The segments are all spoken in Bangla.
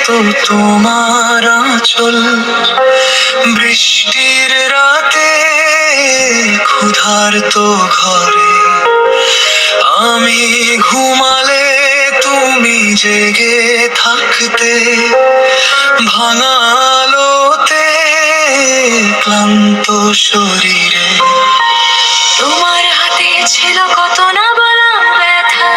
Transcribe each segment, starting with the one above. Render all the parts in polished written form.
তো তোমার আঁচল, বৃষ্টির রাতে ক্ষুধার্ত ঘরে আমি ঘুমালে তুমি জেগে থাকতে, ভাঙা আলোতে ক্লান্ত শরীরে তোমার হাতে ছিল কত না বলা ব্যথা,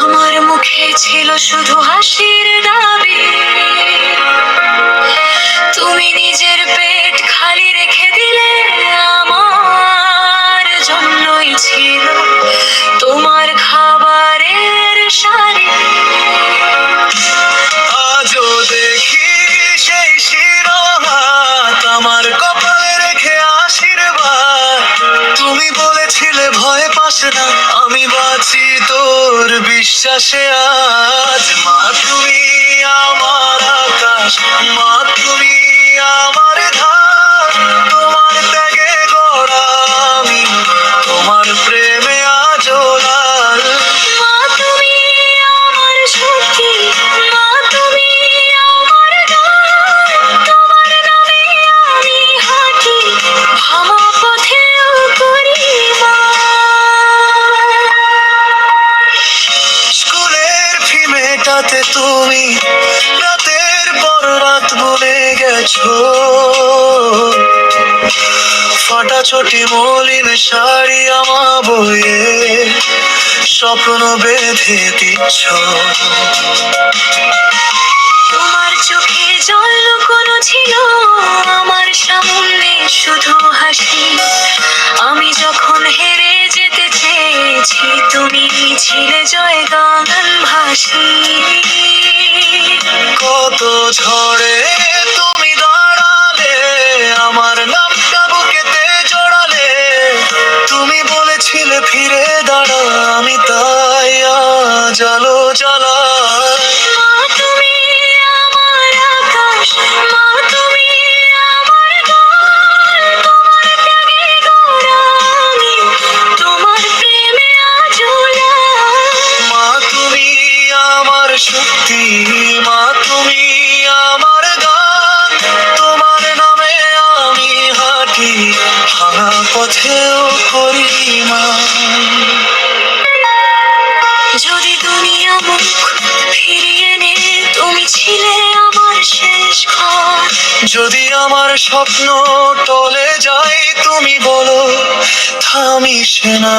আমার মুখে ছিল শুধু হাসির দাবি। তুমি নিজের পেট খালি রেখে দিলে, আমার জন্যই ছিল তোমার খাবারের সারি। আজও দেখি সেই শিরোহাত আমার কপালে রেখে আশীর্বাদ। তুমি বলেছিলে ভয় পাস না, আমি বাঁচি তোর বিশ্বাসে আজ। মা তুমি আমার আকাশ, মা তুমি আমার ধার, তোমার ত্যাগে গড়া আমি, তোমার প্রেমে আজও লাল। মা তুমি আমার শক্তি, মা তুমি আমার গান, তোমার নামে আমি হাঁটি, ভাঙা পথেও করি মান। স্কুলের ফি মেটাতে তুমি রাতের পর রাত বলে গেছো, ফাটা চটি মলিন শাড়ি আমা বয়ে স্বপ্ন বেঁধে দিচ্ছ। তোমার চোখে জল লুকোনো ছিল, আমার সামনে শুধু হাসি। আমি যখন হেরে যেতে চেয়েছি, তুমি ছিলে জয় গান ভাসি। কত ঝড়ে তুমি দাঁড়ালে, আমার নামটা বুকেতে জড়ালে, তুমি বলেছিলে ফিরে দাঁড়া, আমি তাই আজ আলো জ্বালাই। মা তুমি আমার আকাশ, মা তুমি আমার গান, তোমার ত্যাগে গড়া আমি, তোমার প্রেমে আজও লাল। মা তুমি আমার শক্তি, মা তুমি আমার গান, তোমার নামে আমি হাঁটি, ভাঙা পথেও করি মান। যদি দুনিয়া মুখ ফিরিয়ে নে, তুমি ছিলে আমার শেষ ঘর। যদি আমার স্বপ্ন টলে যায়, তুমি বলো থামিস না।